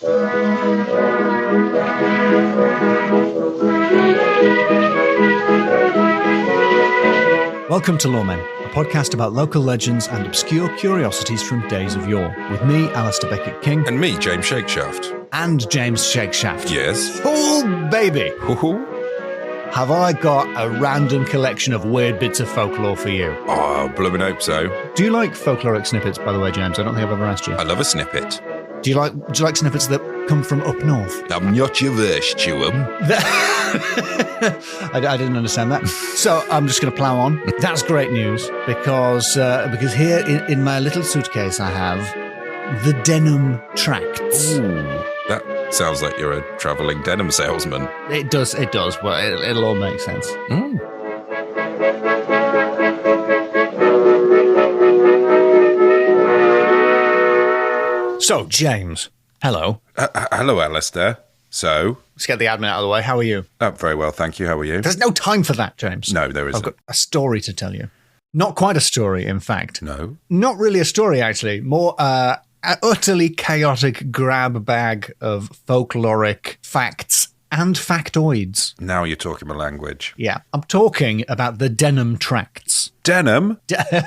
Welcome to Loremen, a podcast about local legends and obscure curiosities from days of yore. With me, Alistair Beckett-King. And me, James Shakeshaft. And James Shakeshaft. Yes. Oh, baby! Hoo-hoo. Have I got a random collection of weird bits of folklore for you? Oh, blooming hope so. Do you like folkloric snippets, by the way, James? I don't think I've ever asked you. I love a snippet. Do you like snippets that come from up north? I'm not your verse, Chewum. I didn't understand that. So I'm just going to plow on. That's great news because here in my little suitcase I have the Denham Tracts. Ooh, that sounds like you're a travelling denim salesman. It does, but it'll all make sense. Mm. So, James, hello. Hello, Alistair. So? Let's get the admin out of the way. How are you? Very well, thank you. How are you? There's no time for that, James. No, there isn't. I've got a story to tell you. Not quite a story, in fact. No? Not really a story, actually. More an utterly chaotic grab bag of folkloric facts and factoids. Now you're talking my language. Yeah, I'm talking about the Denham Tracts. Denim?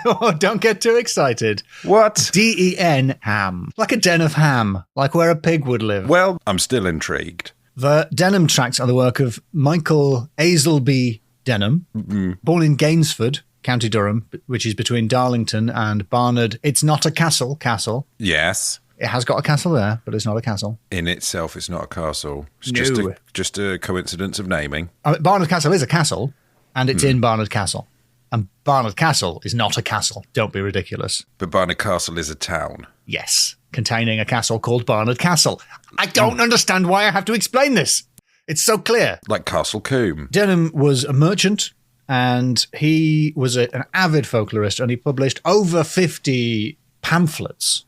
Oh, don't get too excited. What? D-E-N ham. Like a den of ham. Like where a pig would live. Well, I'm still intrigued. The Denham Tracts are the work of Michael Aisleby Denham, born in Gainsford, County Durham, which is between Darlington and Barnard. It's not a castle. Yes. It has got a castle there, but it's not a castle. In itself, it's not a castle. It's No. just a coincidence of naming. Barnard Castle is a castle, and it's in Barnard Castle. And Barnard Castle is not a castle. Don't be ridiculous. But Barnard Castle is a town. Yes, containing a castle called Barnard Castle. I don't understand why I have to explain this. It's so clear. Like Castle Combe. Denham was a merchant, and he was an avid folklorist, and he published over 50 pamphlets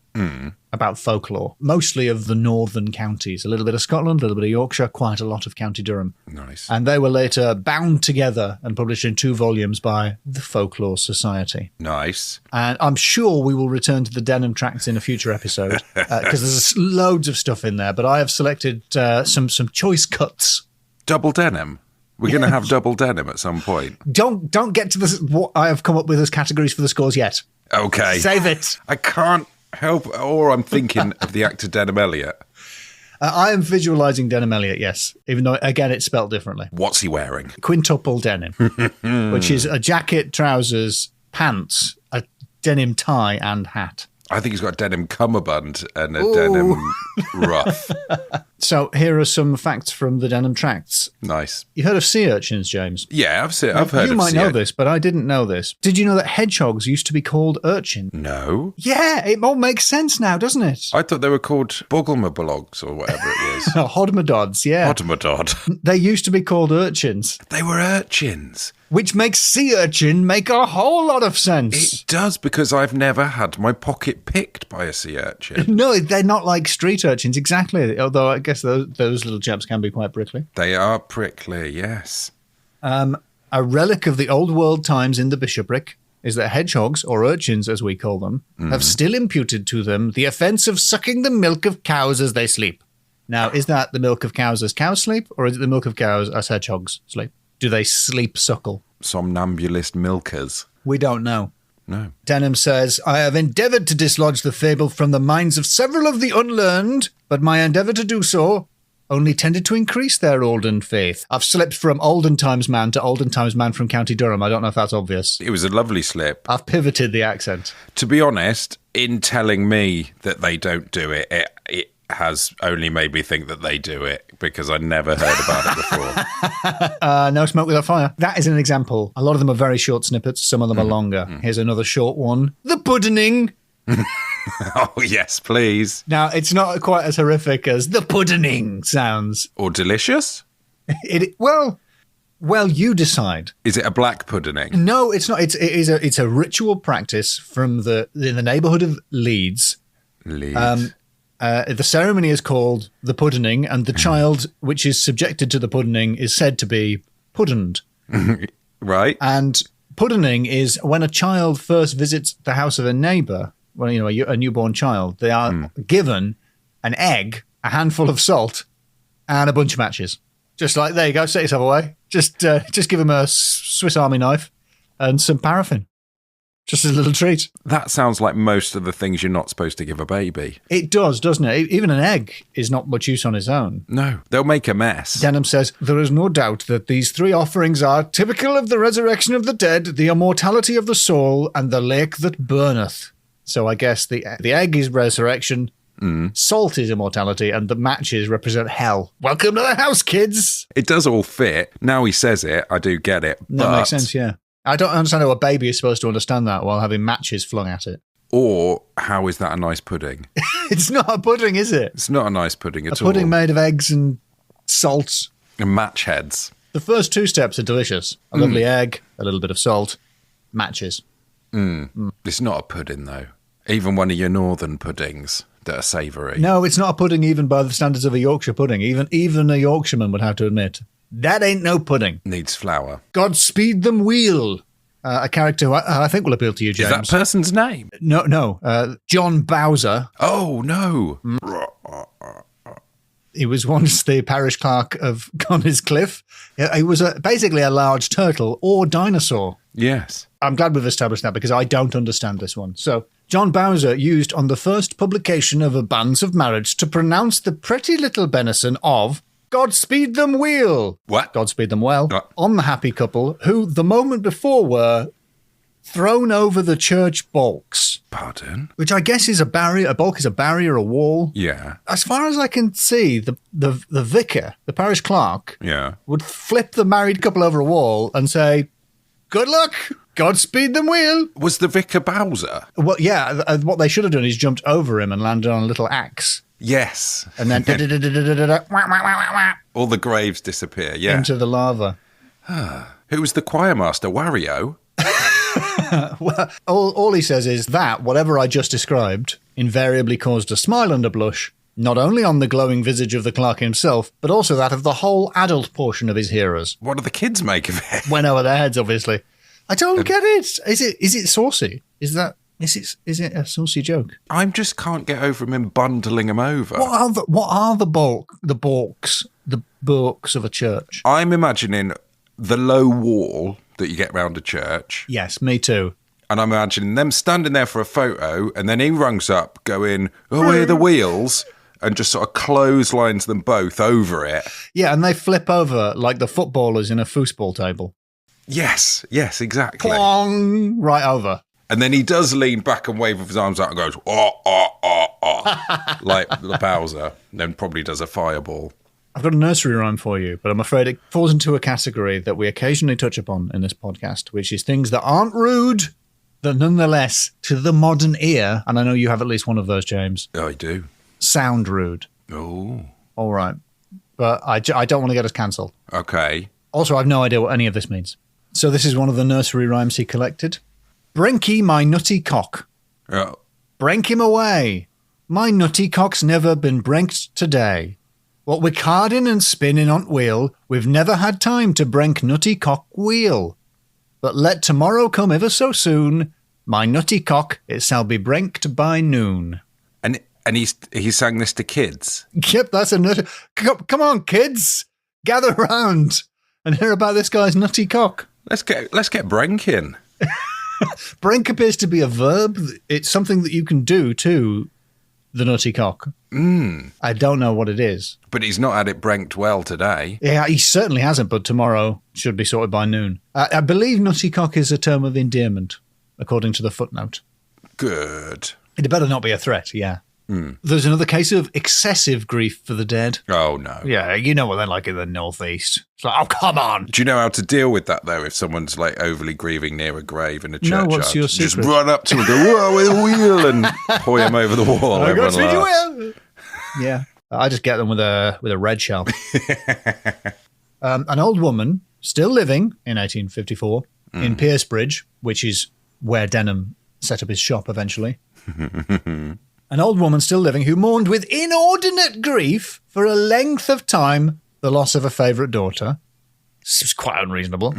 about folklore, mostly of the northern counties, a little bit of Scotland, a little bit of Yorkshire, quite a lot of County Durham. Nice. And they were later bound together and published in 2 volumes by the Folklore Society. Nice. And I'm sure we will return to the Denham Tracts in a future episode because there's loads of stuff in there, but I have selected some choice cuts. Double denim. We're going to have double denim at some point. Don't get to what I have come up with as categories for the scores yet. Okay. Save it. I can't help, or I'm thinking of the actor Denham Elliott. I am visualising Denham Elliott, yes, even though, again, it's spelt differently. What's he wearing? Quintuple denim, which is a jacket, trousers, pants, a denim tie and hat. I think he's got a denim cummerbund and a denim ruff. So here are some facts from the Denham Tracts. Nice. You heard of sea urchins, James? Yeah, I've heard of You might sea know urchin. this, but I didn't know this. Did you know that hedgehogs used to be called urchin? No. Yeah, it all makes sense now, doesn't it? I thought they were called boglemablogs or whatever it was. Hodmadods, yeah. Hodmadod. They used to be called urchins, They were urchins. which makes sea urchin make a whole lot of sense. It does, because I've never had my pocket picked by a sea urchin. No, they're not like street urchins, exactly. Although I guess those little chaps can be quite prickly. They are prickly, yes. A relic of the old world times in the bishopric is that hedgehogs, or urchins as we call them, have still imputed to them the offence of sucking the milk of cows as they sleep. Now, is that the milk of cows as cows sleep, or is it the milk of cows as hedgehogs sleep? Do they sleep suckle? Somnambulist milkers. We don't know. No. Denham says, I have endeavoured to dislodge the fable from the minds of several of the unlearned, but my endeavour to do so only tended to increase their olden faith. I've slipped from olden times man to olden times man from County Durham. I don't know if that's obvious. It was a lovely slip. I've pivoted the accent. To be honest, in telling me that they don't do it, it has only made me think that they do it, because I never heard about it before. No smoke without fire. That is an example. A lot of them are very short snippets. Some of them are longer. Here's another short one. The Puddening. Oh, yes, please. Now, it's not quite as horrific as the Puddening sounds. Or delicious? Well, you decide. Is it a black puddening? No, it's not. It's a ritual practice from in the neighbourhood of Leeds. Leeds. The ceremony is called the Puddening, and the child which is subjected to the Puddening is said to be puddened. Right. And Puddening is when a child first visits the house of a neighbour, well, a newborn child, they are given an egg a handful of salt, and a bunch of matches. Just like, there you go, set yourself away. Just give him a Swiss Army knife and some paraffin. Just a little treat. That sounds like most of the things you're not supposed to give a baby. It does, doesn't it? Even an egg is not much use on its own. No, they'll make a mess. Denham says, there is no doubt that these 3 offerings are typical of the resurrection of the dead, the immortality of the soul, and the lake that burneth. So I guess the egg is resurrection, salt is immortality, and the matches represent hell. Welcome to the house, kids! It does all fit. Now he says it, I do get it. That makes sense, yeah. I don't understand how a baby is supposed to understand that while having matches flung at it. Or, how is that a nice pudding? It's not a pudding, is it? It's not a nice pudding at all. A pudding made of eggs and salt. And match heads. The first 2 steps are delicious. A lovely egg, a little bit of salt, matches. It's not a pudding, though. Even one of your northern puddings that are savoury. No, it's not a pudding even by the standards of a Yorkshire pudding. Even a Yorkshireman would have to admit. That ain't no pudding. Needs flour. Godspeed them wheel. A character who I think will appeal to you, James. Is that person's name? No. John Bowser. Oh, no. He was once the parish clerk of Connors Cliff. He was basically a large turtle or dinosaur. Yes. I'm glad we've established that because I don't understand this one. So, John Bowser used on the first publication of A Banns of Marriage to pronounce the pretty little benison of Godspeed them wheel. What? Godspeed them well. On the happy couple who the moment before were thrown over the church balks. Pardon? Which I guess is a barrier. A balk is a barrier, a wall. Yeah. As far as I can see, the vicar, the parish clerk, would flip the married couple over a wall and say, good luck, Godspeed them wheel. Was the vicar Bowser? Well, yeah, what they should have done is jumped over him and landed on a little axe. Yes. And then all the graves disappear, yeah. Into the lava. Who was the choir master, Wario? Well, all he says is that whatever I just described invariably caused a smile and a blush, not only on the glowing visage of the clerk himself, but also that of the whole adult portion of his hearers. What do the kids make of it? Went over their heads, obviously. I don't get it. Is it saucy? Is it a saucy joke? I just can't get over him bundling him over. What are the balks of a church? I'm imagining the low wall that you get round a church. Yes, me too. And I'm imagining them standing there for a photo, and then he rungs up going, oh, where are the wheels? And just sort of clotheslines them both over it. Yeah, and they flip over like the footballers in a foosball table. Yes, exactly. Plong, right over. And then he does lean back and wave with his arms out and goes, like the Bowser. And then probably does a fireball. I've got a nursery rhyme for you, but I'm afraid it falls into a category that we occasionally touch upon in this podcast, which is things that aren't rude, that nonetheless, to the modern ear, and I know you have at least one of those, James. Oh, I do. Sound rude. Oh. All right. But I don't want to get us cancelled. Okay. Also, I've no idea what any of this means. So this is one of the nursery rhymes he collected. Brenky my nutty cock. Oh. Brenk him away. My nutty cock's never been brenked today. What we're carding and spinning on wheel, we've never had time to brenk nutty cock wheel. But let tomorrow come ever so soon, my nutty cock, it shall be brenked by noon. And he sang this to kids? Yep, that's a nutty... Come on, kids! Gather round and hear about this guy's nutty cock. Let's get brenking. Brenk appears to be a verb. It's something that you can do to the nutty cock. I don't know what it is. But he's not had it brenked well today. Yeah, he certainly hasn't, but tomorrow should be sorted by noon. I believe nutty cock is a term of endearment, according to the footnote. Good. It better not be a threat, yeah. There's another case of excessive grief for the dead. Oh, no. Yeah, you know what they're like in the northeast. It's like, oh, come on. Do you know how to deal with that, though, if someone's like overly grieving near a grave in a churchyard? No, what's your secret? Just run up to him and go, whoa, with a wheel, and point him over the wall. Everyone laughs. Yeah, I just get them with a red shell. An old woman, still living in 1854, in Piercebridge, which is where Denham set up his shop eventually. An old woman still living who mourned with inordinate grief for a length of time the loss of a favourite daughter. This was quite unreasonable.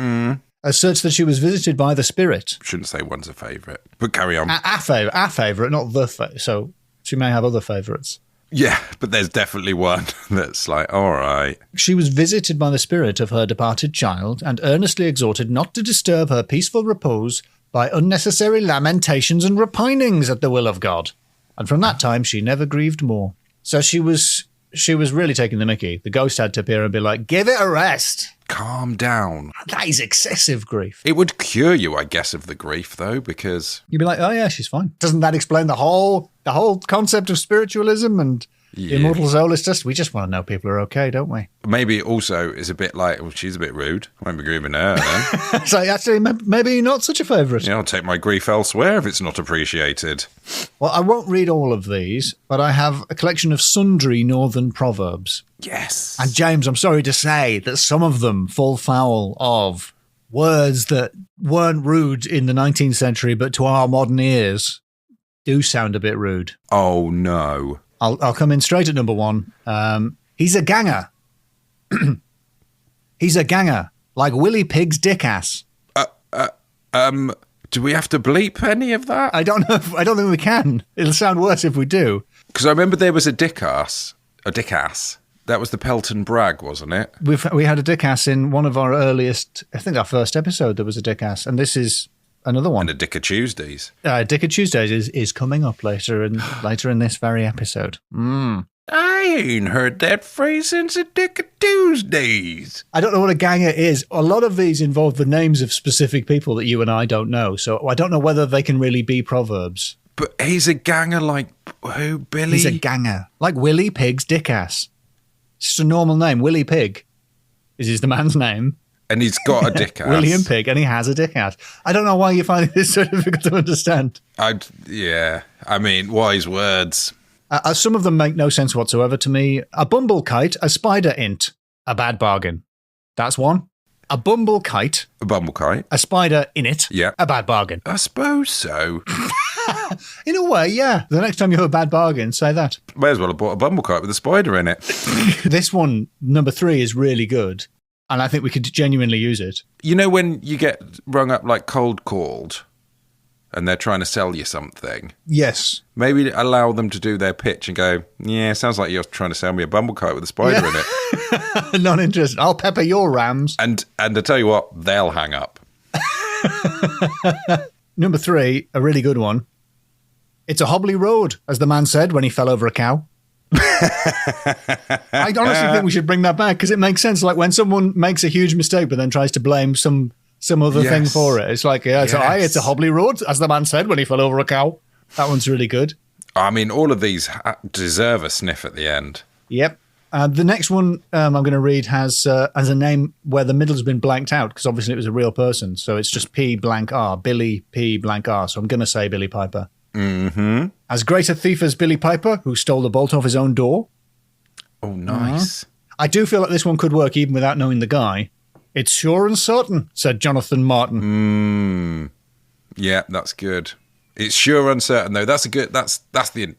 As such that she was visited by the spirit. Shouldn't say one's a favourite, but carry on. Our favourite, not the favourite. So she may have other favourites. Yeah, but there's definitely one that's like, all right. She was visited by the spirit of her departed child and earnestly exhorted not to disturb her peaceful repose by unnecessary lamentations and repinings at the will of God. And from that time, she never grieved more. So she was really taking the mickey. The ghost had to appear and be like, give it a rest. Calm down. That is excessive grief. It would cure you, I guess, of the grief, though, because... You'd be like, oh, yeah, she's fine. Doesn't that explain the whole concept of spiritualism and immortal soul? It's just, we just want to know people are okay, don't we? Maybe also is a bit like, well, she's a bit rude. Won't be grieving her, then. So actually, maybe not such a favourite. Yeah, I'll take my grief elsewhere if it's not appreciated. Well, I won't read all of these, but I have a collection of sundry northern proverbs. Yes. And James, I'm sorry to say that some of them fall foul of words that weren't rude in the 19th century, but to our modern ears do sound a bit rude. Oh, no. I'll come in straight at number one. He's a ganger. He's a ganger, like Willy Pigg's dick ass. Do we have to bleep any of that? I don't know. I don't think we can. It'll sound worse if we do. Because I remember there was a dick ass. That was the Pelton Brag, wasn't it? We had a dick ass in one of our earliest, I think our first episode, there was a dick ass. And this is another one. And a Dick of Tuesdays. Dick of Tuesdays is coming up later in this very episode. I ain't heard that phrase since a Dick of Tuesdays. I don't know what a ganger is. A lot of these involve the names of specific people that you and I don't know. So I don't know whether they can really be proverbs. But he's a ganger like who, Billy? He's a ganger. Like Willy Pigg's dick ass. It's just a normal name. Willy Pigg is the man's name. And he's got a dick ass. William Pigg, and he has a dick ass. I don't know why you find this so difficult to understand. I mean, wise words. Some of them make no sense whatsoever to me. A bumble kite, a spider int, a bad bargain. That's one. A bumble kite. A bumble kite. A spider in it. Yeah. A bad bargain. I suppose so. In a way, yeah. The next time you have a bad bargain, say that. May as well have bought a bumble kite with a spider in it. This one, number 3, is really good. And I think we could genuinely use it. You know when you get rung up like cold called and they're trying to sell you something? Yes. Maybe allow them to do their pitch and go, yeah, sounds like you're trying to sell me a bumble kite with a spider in it. Not interested. I'll pepper your rams. And I tell you what, they'll hang up. Number 3, a really good one. It's a hobbly road, as the man said when he fell over a cow. I honestly think we should bring that back because it makes sense. Like when someone makes a huge mistake but then tries to blame some other thing for it. It's like, it's a hobbly road, as the man said when he fell over a cow. That one's really good. I mean, all of these deserve a sniff at the end. Yep. The next one I'm going to read has a name where the middle's been blanked out because obviously it was a real person. So it's just P blank R, Billy P blank R. So I'm going to say Billy Piper. Mm-hmm. As great a thief as Billy Piper, who stole the bolt off his own door. Oh, nice. I do feel like this one could work even without knowing the guy. It's sure and certain, said Jonathan Martin. Yeah, that's good. It's sure uncertain though. That's a good. That's the.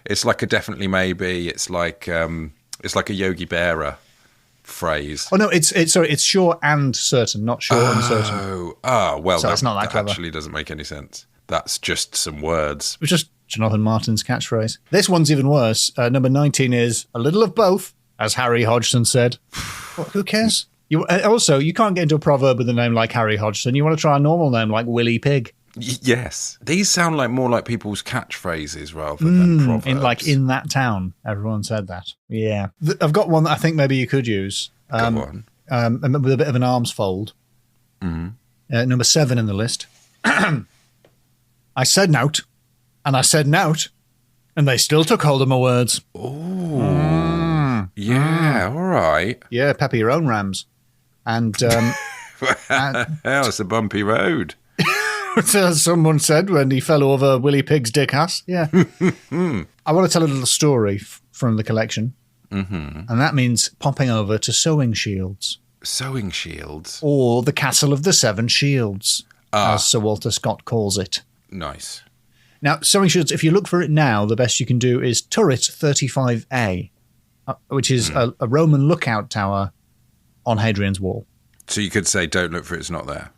It's like a definitely maybe. It's like a Yogi Berra phrase. Oh no, it's sure and certain, not sure and certain. Well, so it's not that clever. Actually doesn't make any sense. That's just some words. It's just Jonathan Martin's catchphrase. This one's even worse. Number 19 is a little of both, as Harry Hodgson said. Well, who cares? You can't get into a proverb with a name like Harry Hodgson. You want to try a normal name like Willy Pigg. Yes. These sound like more like people's catchphrases rather than proverbs. In that town, everyone said that. Yeah. I've got one that I think maybe you could use. Go on. With a bit of an arms fold. Mm-hmm. Number 7 in the list. I said nout, and I said nout, and they still took hold of my words. Oh, yeah, all right. Yeah, pepper your own rams. And it's a bumpy road. As someone said when he fell over Willy Pigg's dick ass. Yeah. I want to tell a little story from the collection. Mm-hmm. And that means popping over to Sewing Shields. Sewing Shields? Or the Castle of the Seven Shields, as Sir Walter Scott calls it. Nice. Now, Sewing Shields, if you look for it now, the best you can do is Turret 35A, which is a Roman lookout tower on Hadrian's Wall. So you could say, don't look for it, it's not there.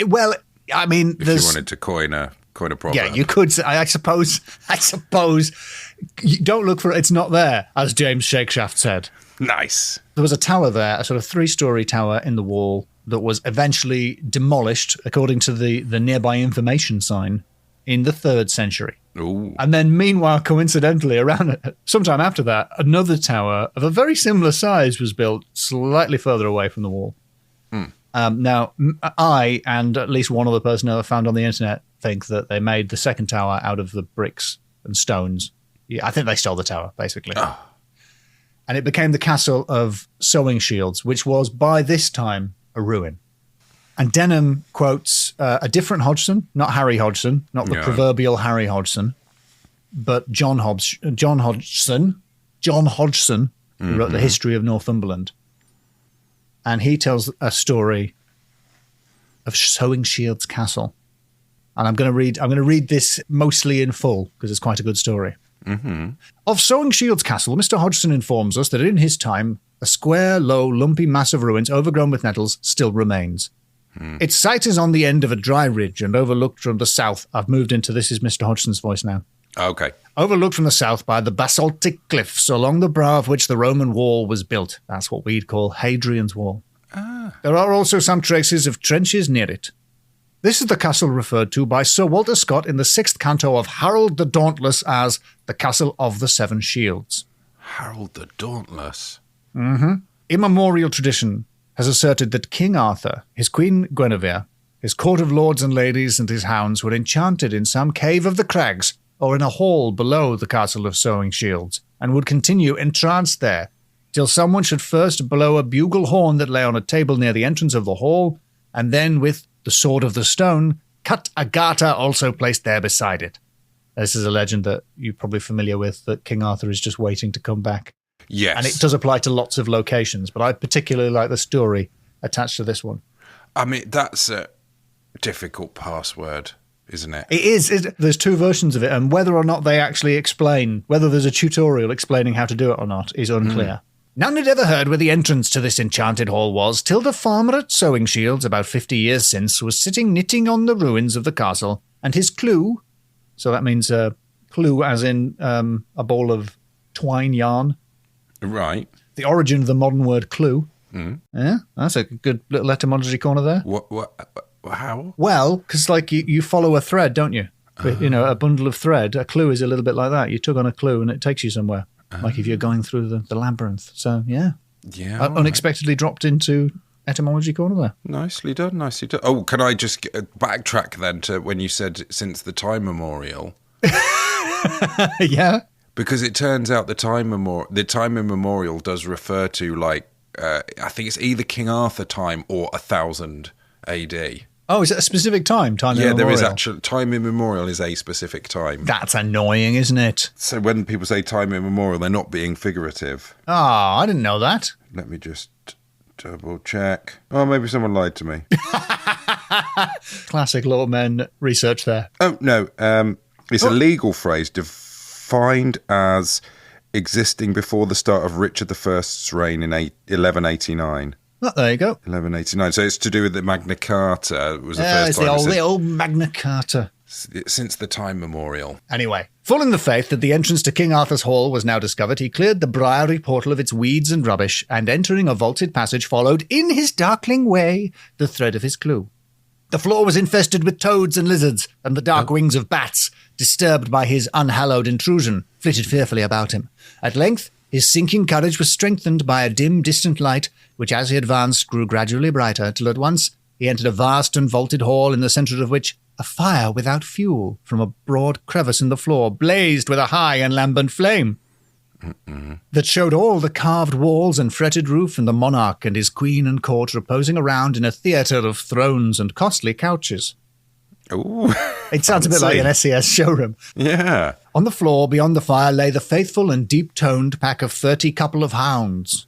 Well, I mean, if you wanted to coin a kind of proverb. Yeah, you could say, I suppose, you don't look for it, it's not there, as James Shakeshaft said. Nice. There was a tower there, a sort of 3-story tower in the wall that was eventually demolished, according to the nearby information sign, in the 3rd century. Ooh. And then meanwhile, coincidentally, around sometime after that, another tower of a very similar size was built slightly further away from the wall. Now, I and at least one other person I found on the internet think that they made the second tower out of the bricks and stones. Yeah, I think they stole the tower, basically. Oh. And it became the castle of Sowing Shields, which was, by this time, a ruin. And Denham quotes a different Hodgson, not Harry Hodgson, not the proverbial Harry Hodgson, but John Hodgson, who wrote the History of Northumberland. And he tells a story of Sowing Shields Castle. And I'm going to read this mostly in full because it's quite a good story. Mm-hmm. Of Sowing Shields Castle, Mr. Hodgson informs us that in his time, a square, low, lumpy mass of ruins overgrown with nettles still remains. Its site is on the end of a dry ridge and overlooked from the south. I've moved into this is Mr. Hodgson's voice now. Okay. Overlooked from the south by the basaltic cliffs along the brow of which the Roman wall was built. That's what we'd call Hadrian's Wall. There are also some traces of trenches near it. This is the castle referred to by Sir Walter Scott in the 6th canto of Harold the Dauntless as the Castle of the Seven Shields. Harold the Dauntless? Mm-hmm. Immemorial tradition has asserted that King Arthur, his Queen Guinevere, his court of lords and ladies and his hounds were enchanted in some cave of the crags or in a hall below the Castle of Sowing Shields, and would continue entranced there, till someone should first blow a bugle horn that lay on a table near the entrance of the hall, and then with the sword of the stone, cut a garter also placed there beside it. This is a legend that you're probably familiar with, that King Arthur is just waiting to come back. Yes. And it does apply to lots of locations, but I particularly like the story attached to this one. I mean, that's a difficult password, isn't it? It is. There's 2 versions of it, and whether or not they actually explain, whether there's a tutorial explaining how to do it or not, is unclear. None had ever heard where the entrance to this enchanted hall was, till the farmer at Sowing Shields, about 50 years since, was sitting knitting on the ruins of the castle, and his clue, so that means clue as in a ball of twine yarn. Right. The origin of the modern word clue. Yeah, that's a good little etymology corner there. What how? Well, because like you follow a thread, don't you? You know, a bundle of thread. A clue is a little bit like that. You tug on a clue and it takes you somewhere. Like if you're going through the labyrinth. So, yeah. Yeah. Unexpectedly dropped into etymology corner there. Nicely done, nicely done. Oh, can I just backtrack then to when you said since the time memorial? Yeah. Because it turns out the time immemorial does refer to, like, I think it's either King Arthur time or 1000 AD. Oh, is it a specific time? Yeah, there is actually. Time immemorial is a specific time. That's annoying, isn't it? So when people say time immemorial, they're not being figurative. Oh, I didn't know that. Let me just double check. Oh, maybe someone lied to me. Classic Loremen research there. Oh, no. It's a legal phrase defined as existing before the start of Richard I's reign in 1189. Oh, there you go. 1189. So it's to do with the Magna Carta. It was the first time. It's the old Magna Carta. Since the time memorial. Anyway, full in the faith that the entrance to King Arthur's Hall was now discovered, he cleared the briery portal of its weeds and rubbish, and entering a vaulted passage followed, in his darkling way, the thread of his clue. The floor was infested with toads and lizards, and the dark wings of bats, disturbed by his unhallowed intrusion, flitted fearfully about him. At length, his sinking courage was strengthened by a dim, distant light, which as he advanced grew gradually brighter, till at once he entered a vast and vaulted hall, in the centre of which a fire without fuel from a broad crevice in the floor blazed with a high and lambent flame that showed all the carved walls and fretted roof, and the monarch and his queen and court reposing around in a theatre of thrones and costly couches. Ooh, it sounds a bit like an SES showroom. Yeah. On the floor beyond the fire lay the faithful and deep-toned pack of 30 couple of hounds.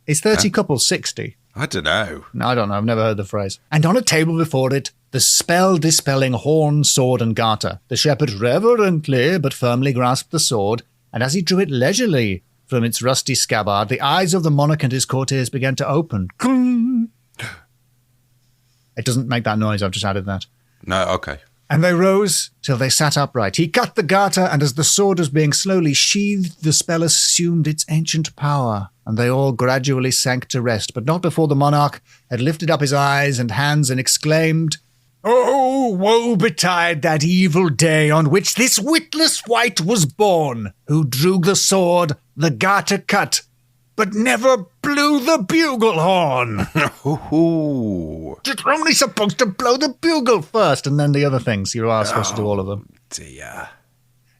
Is 30 couples 60? I don't know. No, I don't know. I've never heard the phrase. And on a table before it, the spell-dispelling horn, sword, and garter. The shepherd reverently but firmly grasped the sword, and as he drew it leisurely from its rusty scabbard, the eyes of the monarch and his courtiers began to open. It doesn't make that noise. I've just added that. No, okay. And they rose till they sat upright. He cut the garter, and as the sword was being slowly sheathed, the spell assumed its ancient power, and they all gradually sank to rest, but not before the monarch had lifted up his eyes and hands and exclaimed, "Oh, woe betide that evil day on which this witless wight was born, who drew the sword, the garter cut, but never blew the bugle horn." You're only supposed to blow the bugle first, and then the other things. You are supposed to do all of them. Dear.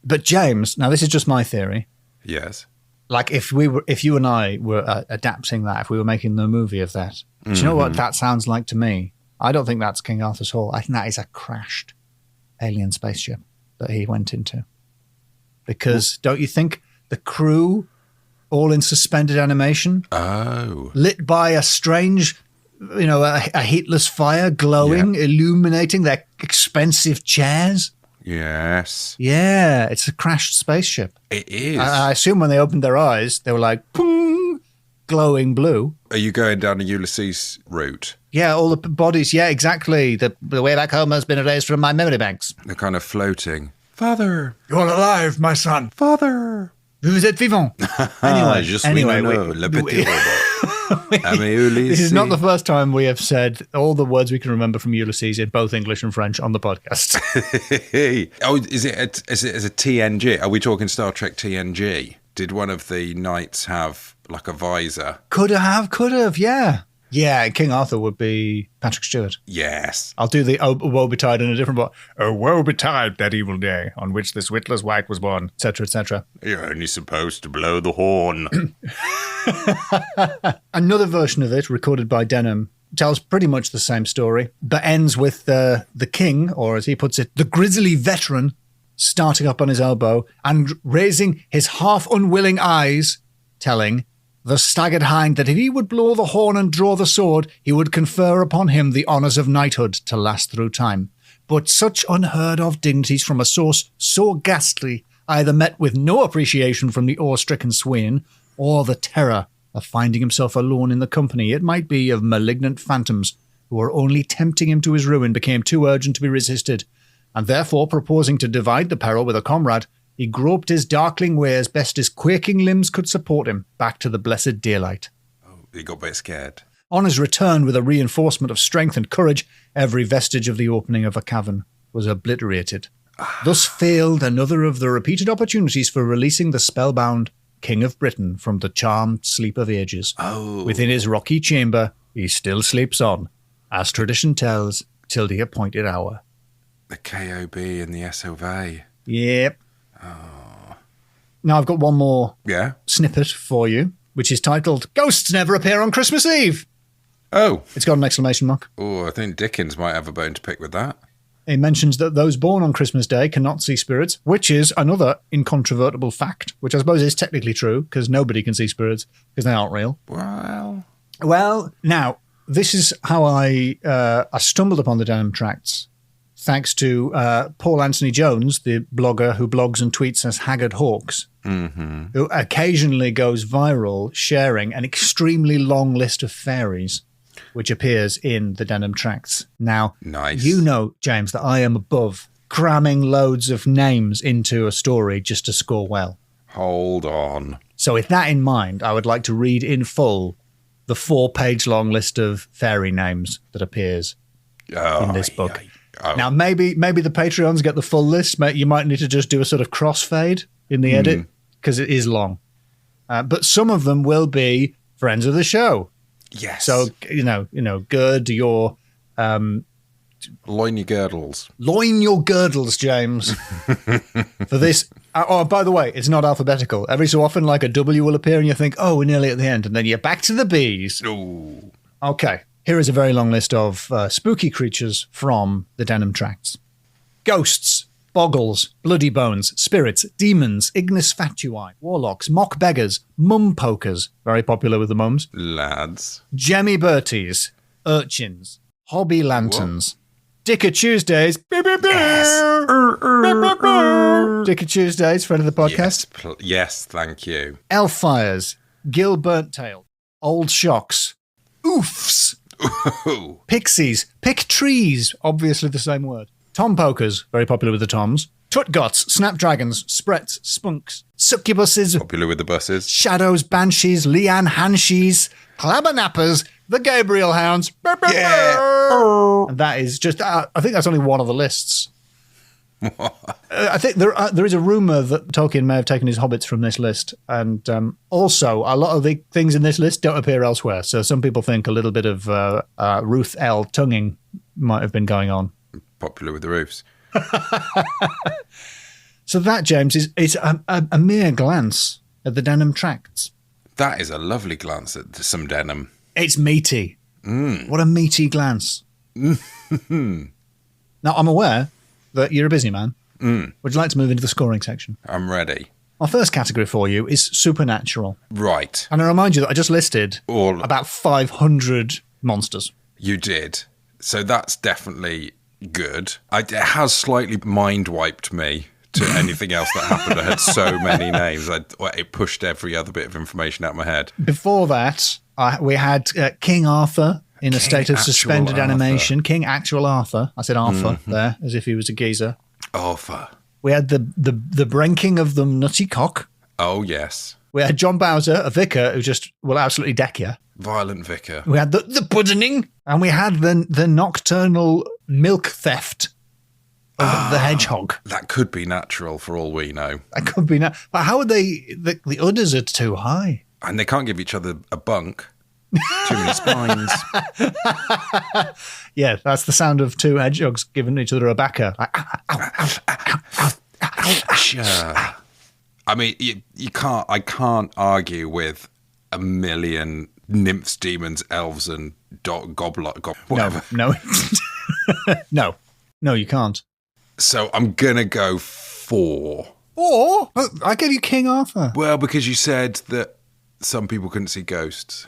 But James, now this is just my theory. Yes. Like if you and I were adapting that, if we were making the movie of that, do you know what that sounds like to me? I don't think that's King Arthur's Hall. I think that is a crashed alien spaceship that he went into. Because don't you think the crew, all in suspended animation, lit by a strange, a heatless fire glowing, illuminating their expensive chairs? Yes. Yeah, it's a crashed spaceship. It is. I assume when they opened their eyes, they were like, "Ping," glowing blue. Are you going down the Ulysses route? Yeah, all the bodies. Yeah, exactly. The way back home has been erased from my memory banks. They're kind of floating. Father. You're alive, my son. Father. Vous êtes vivant. Anyway, le petit robot. This is not the first time we have said all the words we can remember from Ulysses in both English and French on the podcast. Is it as a TNG? Are we talking Star Trek TNG? Did one of the knights have like a visor? Could have, yeah. Yeah, King Arthur would be Patrick Stewart. Yes. I'll do the woe betide in a different part. Oh, woe betide that evil day on which this witless wight was born, etc., etc. You're only supposed to blow the horn. Another version of it, recorded by Denham, tells pretty much the same story, but ends with the king, or as he puts it, the grizzly veteran, starting up on his elbow and raising his half-unwilling eyes, telling the staggered hind that if he would blow the horn and draw the sword, he would confer upon him the honours of knighthood to last through time. But such unheard-of dignities from a source so ghastly either met with no appreciation from the awe-stricken swain, or the terror of finding himself alone in the company, it might be, of malignant phantoms who were only tempting him to his ruin, became too urgent to be resisted, and therefore, proposing to divide the peril with a comrade, he groped his darkling way as best his quaking limbs could support him back to the blessed daylight. Oh, he got a bit scared. On his return with a reinforcement of strength and courage, every vestige of the opening of a cavern was obliterated. Thus failed another of the repeated opportunities for releasing the spellbound King of Britain from the charmed sleep of ages. Oh. Within his rocky chamber, he still sleeps on, as tradition tells, till the appointed hour. The KOB and the SOV. Yep. Oh. Now I've got one more snippet for you, which is titled, Ghosts Never Appear on Christmas Eve. Oh. It's got an exclamation mark. Oh, I think Dickens might have a bone to pick with that. It mentions that those born on Christmas Day cannot see spirits, which is another incontrovertible fact, which I suppose is technically true, because nobody can see spirits, because they aren't real. Well, now, this is how I stumbled upon the Denham Tracts, thanks to Paul Anthony Jones, the blogger who blogs and tweets as Haggard Hawks, who occasionally goes viral sharing an extremely long list of fairies, which appears in the Denham Tracts. Now, You know, James, that I am above cramming loads of names into a story just to score well. Hold on. So with that in mind, I would like to read in full the 4-page long list of fairy names that appears in this book. Now, maybe the Patreons get the full list. You might need to just do a sort of crossfade in the edit, because it is long. But some of them will be friends of the show. Yes. So, gird your... Loin your girdles. Loin your girdles, James. For this... Oh, by the way, it's not alphabetical. Every so often, like a W will appear and you think, oh, we're nearly at the end. And then you're back to the B's. Ooh. Okay. Here is a very long list of spooky creatures from the Denham Tracts. Ghosts, boggles, bloody bones, spirits, demons, ignis fatui, warlocks, mock beggars, mum pokers, very popular with the mums, lads, Jemmy Berties, urchins, hobby lanterns, Dicker Tuesdays, yes. Dicker Tuesdays, friend of the podcast. Yes, thank you. Elfires, Gil Burnt-tailed, old shocks, oofs, pixies, pick trees, obviously the same word. Tom pokers, very popular with the Toms. Tutgots, snapdragons, sprets, spunks, succubuses, Popular with the buses. shadows, banshees, Leanne Hanshies, clabbernappers, the Gabriel hounds. Yeah. And that is just, I think that's only one of the lists. I think there is a rumour that Tolkien may have taken his hobbits from this list. And also, a lot of the things in this list don't appear elsewhere. So some people think a little bit of Ruth L. tonguing might have been going on. Popular with the roofs. So that, James, is a mere glance at the Denham Tracts. That is a lovely glance at some Denim. It's meaty. What a meaty glance. Now, I'm aware that you're a busy man. Would you like to move into the scoring section? I'm ready. Our first category for you is supernatural. Right. And I remind you that I just listed about 500 monsters. You did. So that's definitely good. It has slightly mind-wiped me to anything else that happened. I had so many names. It pushed every other bit of information out of my head. Before that, we had King Arthur in a state of suspended animation. King Actual Arthur. I said Arthur there, as if he was a geezer. Arthur. We had the Brenking of the Nutty Cock. Oh, yes. We had John Bowser, a vicar who just will absolutely deck you. Violent vicar. We had the Puddening, and we had the nocturnal milk theft of the hedgehog. That could be natural for all we know. That could be but how are they? The udders are too high, and they can't give each other a bunk. Too many spines. Yeah, that's the sound of two hedgehogs giving each other a backer. Like, ow, ow, ow, ow, ow, ow. Sure. I mean, you can't. I can't argue with a million nymphs, demons, elves, and whatever. No, no, you can't. So I'm gonna go 4. Or I gave you King Arthur. Well, because you said that some people couldn't see ghosts.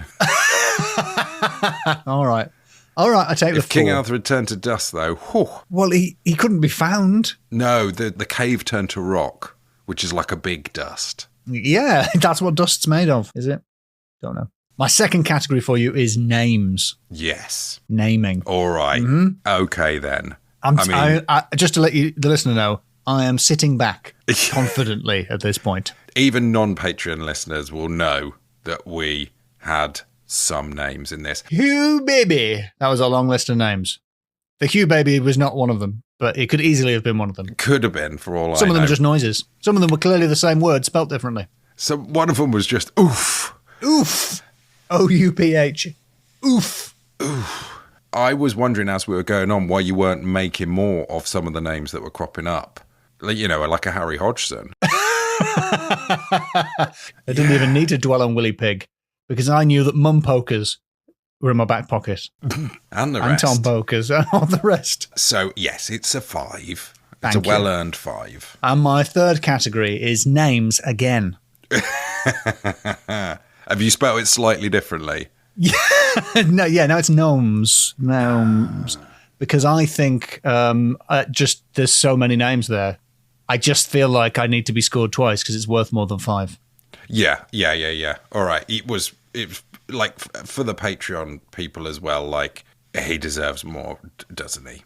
All right. I take the 4. If King Arthur had turned to dust, though, whew. Well, he couldn't be found. No, the cave turned to rock, which is like a big dust. Yeah, that's what dust's made of, is it? Don't know. My second category for you is names. Yes. Naming. All right. Okay, then. I just to let the listener know, I am sitting back confidently at this point. Even non-Patreon listeners will know that we had some names in this. Hugh Baby. That was a long list of names. The Hugh Baby was not one of them, but it could easily have been one of them. Could have been, for all I know. Some of them are just noises. Some of them were clearly the same word, spelt differently. So one of them was just oof. Oof. O-U-P-H. Oof. Oof. I was wondering as we were going on why you weren't making more of some of the names that were cropping up. Like a Harry Hodgson. I didn't even need to dwell on Willy Pigg because I knew that mum pokers were in my back pocket. And the And rest. Tom pokers and all the rest. So, yes, it's a 5. Thank it's a you. well-earned 5. And my third category is names again. Have you spelled it slightly differently? No, it's gnomes. Gnomes. Because I think just there's so many names there. I just feel like I need to be scored twice because it's worth more than 5. Yeah. All right. It was like for the Patreon people as well, like he deserves more, doesn't he?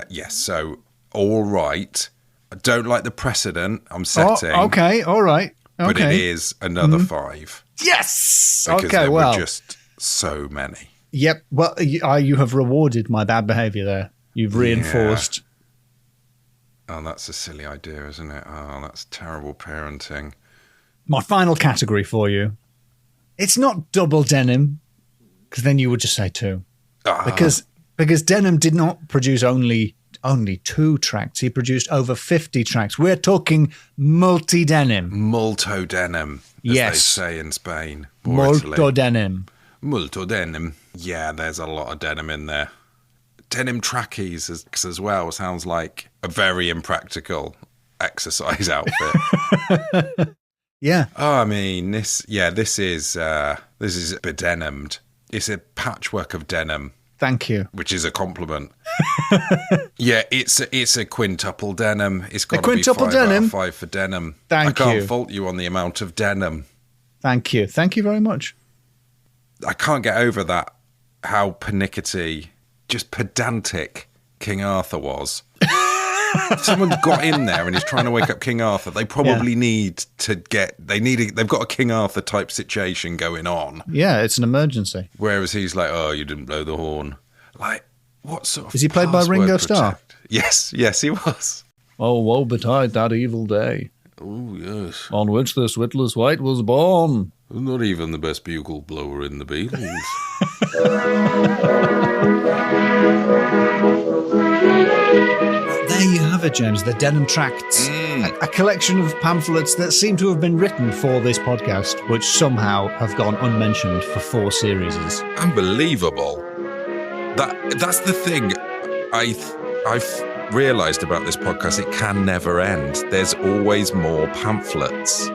Yes. So, all right. I don't like the precedent I'm setting. Oh, okay. All right. Okay. But it is another 5. Yes. Because okay. there Well, were just so many. Yep. Well, you have rewarded my bad behaviour there. You've reinforced. Oh, that's a silly idea, isn't it? Oh, that's terrible parenting. My final category for you. It's not double Denim, because then you would just say 2. Because Denim did not produce only 2 tracts. He produced over 50 tracts. We're talking multi-denim. Multo denim, as they say in Spain. Molto denim. Multo denim. Yeah, there's a lot of denim in there. Denim trackies as well sounds like a very impractical exercise outfit. Yeah. Oh, I mean, this is bedenimed. It's a patchwork of denim. Thank you. Which is a compliment. Yeah, it's a quintuple denim. It's got to be 5 denim. out of 5 for denim. I can't fault you on the amount of denim. Thank you. Thank you very much. I can't get over that, how pernickety, just pedantic King Arthur was. someone's got in there and is trying to wake up King Arthur, they probably need to get. They've got a King Arthur type situation going on. Yeah, it's an emergency. Whereas he's like, "Oh, you didn't blow the horn." Like, what sort of? Is he played by Ringo Starr? Yes, he was. Oh, woe betide that evil day. Oh, yes. On which this witless wight was born. Not even the best bugle blower in the Beatles. There you have it, James, the Denham Tracts. A collection of pamphlets that seem to have been written for this podcast, which somehow have gone unmentioned for 4 series. Unbelievable. That's the thing I've realised about this podcast. It can never end. There's always more pamphlets.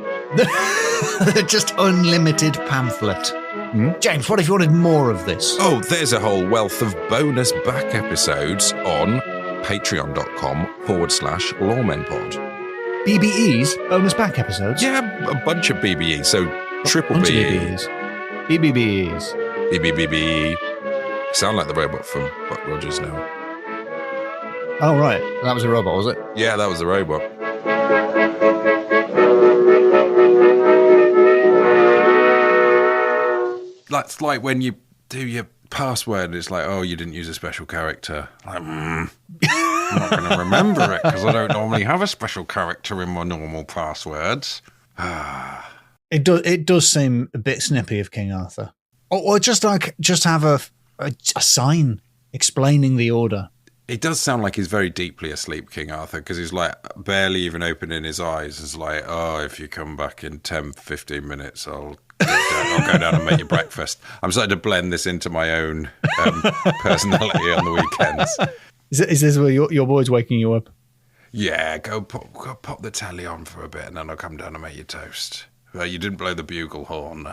Just unlimited pamphlet. James, what if you wanted more of this? Oh, there's a whole wealth of bonus back episodes on patreon.com/loremenpod. BBEs? Bonus back episodes? Yeah, a bunch of BBEs. So triple bunch BE. of BBEs. BBBEs. BBBBE. Sound like the robot from Buck Rogers now. Oh, right. That was a robot, was it? Yeah, that was the robot. That's like when you do your password and it's like, oh, you didn't use a special character. Like, I'm not going to remember it because I don't normally have a special character in my normal passwords. It does seem a bit snippy of King Arthur. Or just have a sign explaining the order. It does sound like he's very deeply asleep, King Arthur, because he's like barely even opening his eyes. It's like, oh, if you come back in 10, 15 minutes, I'll go down and make you breakfast. I'm starting to blend this into my own personality on the weekends. Is this where your boy's waking you up? Yeah, go pop the telly on for a bit and then I'll come down and make you toast. You didn't blow the bugle horn.